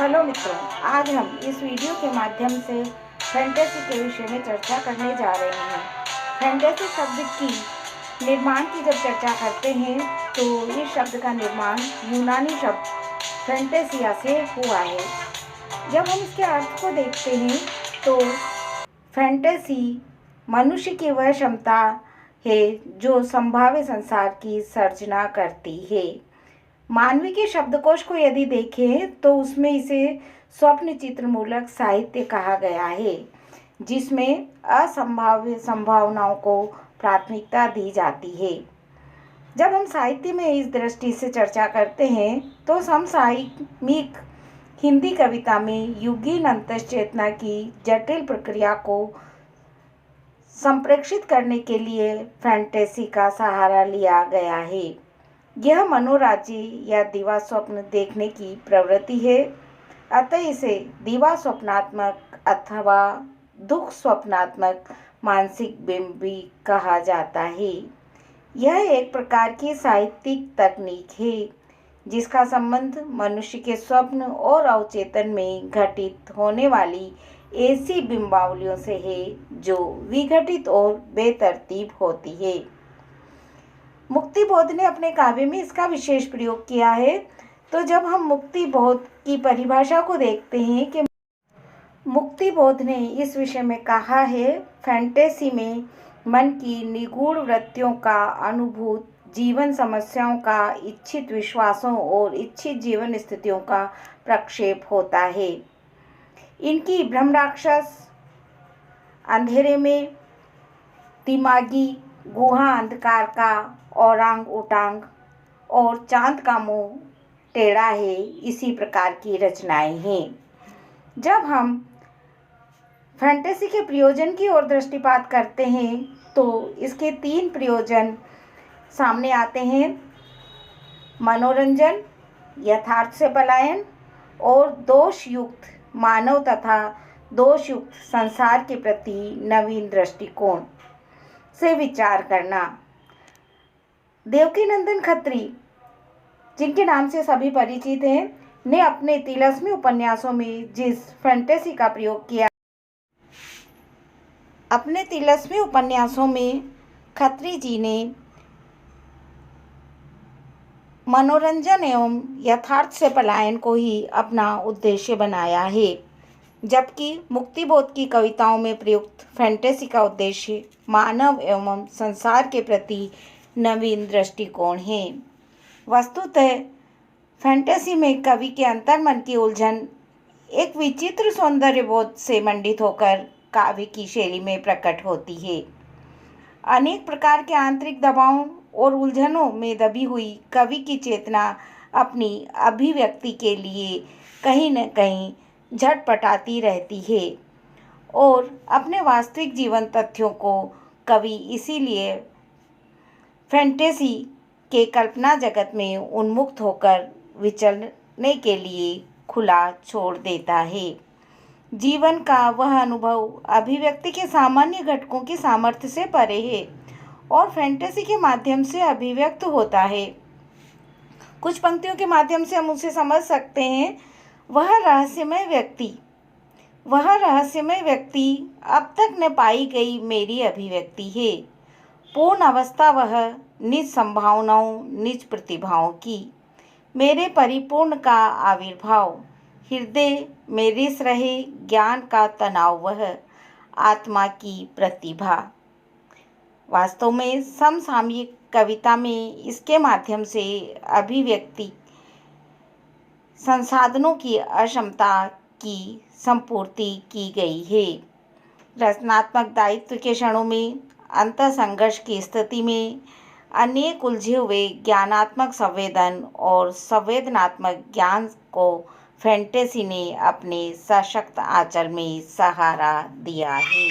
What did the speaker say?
Hello मित्रों, आज हम इस वीडियो के माध्यम से फैंटेसी के विषय में चर्चा करने जा रहे हैं। फैंटेसी शब्द की निर्माण की जब चर्चा करते हैं तो इस शब्द का निर्माण यूनानी शब्द फैंटेसिया से हुआ है। जब हम इसके अर्थ को देखते हैं तो फैंटेसी मनुष्य की वह क्षमता है जो संभाव्य संसार की सर्जना करती है। मानवीय के शब्दकोश को यदि देखें तो उसमें इसे स्वप्न चित्र मूलक साहित्य कहा गया है, जिसमें असंभाव्य संभावनाओं को प्राथमिकता दी जाती है। जब हम साहित्य में इस दृष्टि से चर्चा करते हैं तो समसामयिक हिंदी कविता में युगीन अंतश्चेतना की जटिल प्रक्रिया को संप्रेषित करने के लिए फैंटेसी का सहारा लिया गया है। यह मनोराज्य या दिवा स्वप्न देखने की प्रवृत्ति है, अतः इसे दिवा स्वप्नात्मक अथवा दुख स्वप्नात्मक मानसिक बिंब भी कहा जाता है। यह एक प्रकार की साहित्यिक तकनीक है जिसका संबंध मनुष्य के स्वप्न और अवचेतन में घटित होने वाली ऐसी बिंबावलियों से है जो विघटित और बेतरतीब होती है। मुक्तिबोध ने अपने काव्य में इसका विशेष प्रयोग किया है। तो जब हम मुक्तिबोध की परिभाषा को देखते हैं कि मुक्तिबोध ने इस विषय में कहा है, फैंटेसी में मन की निगूढ़ वृत्तियों का अनुभूत जीवन समस्याओं का इच्छित विश्वासों और इच्छित जीवन स्थितियों का प्रक्षेप होता है। इनकी ब्रह्म राक्षस, अंधेरे में दिमागी गुहा अंधकार का औरांग उटांग और चांद का मुंह टेढ़ा है, इसी प्रकार की रचनाएं हैं। जब हम फैंटेसी के प्रयोजन की ओर दृष्टिपात करते हैं तो इसके 3 प्रयोजन सामने आते हैं: मनोरंजन, यथार्थ से पलायन और दोषयुक्त मानव तथा दोषयुक्त संसार के प्रति नवीन दृष्टिकोण से विचार करना। देवकीनंदन खत्री, जिनके नाम से सभी परिचित हैं, ने अपने तिलस्मी उपन्यासों में जिस फैंटेसी का प्रयोग किया, अपने तिलस्मी उपन्यासों में खत्री जी ने मनोरंजन एवं यथार्थ से पलायन को ही अपना उद्देश्य बनाया है, जबकि मुक्तिबोध की कविताओं में प्रयुक्त फैंटेसी का उद्देश्य मानव एवं संसार के प्रति नवीन दृष्टिकोण है। वस्तुतः फैंटेसी में कवि के अंतर्मन की उलझन एक विचित्र सौंदर्यबोध से मंडित होकर काव्य की शैली में प्रकट होती है। अनेक प्रकार के आंतरिक दबावों और उलझनों में दबी हुई कवि की चेतना अपनी अभिव्यक्ति के लिए कहीं न कहीं झटपटाती रहती है और अपने वास्तविक जीवन तथ्यों को कवि इसीलिए फैंटेसी के कल्पना जगत में उन्मुक्त होकर विचरने के लिए खुला छोड़ देता है। जीवन का वह अनुभव अभिव्यक्ति के सामान्य घटकों की सामर्थ्य से परे है और फैंटेसी के माध्यम से अभिव्यक्त होता है। कुछ पंक्तियों के माध्यम से हम उसे समझ सकते हैं। वह रहस्यमय व्यक्ति अब तक न पाई गई मेरी अभिव्यक्ति है। पूर्ण अवस्था वह निज संभावनाओं निज प्रतिभाओं की, मेरे परिपूर्ण का आविर्भाव, हृदय में रिस रहे ज्ञान का तनाव, वह आत्मा की प्रतिभा। वास्तव में समसामयिक कविता में इसके माध्यम से अभिव्यक्ति संसाधनों की अक्षमता की संपूर्ति की गई है। रचनात्मक दायित्व के क्षणों में अंतर संघर्ष की स्थिति में अनेक उलझे हुए ज्ञानात्मक संवेदन और संवेदनात्मक ज्ञान को फैंटेसी ने अपने सशक्त आंचल में सहारा दिया है।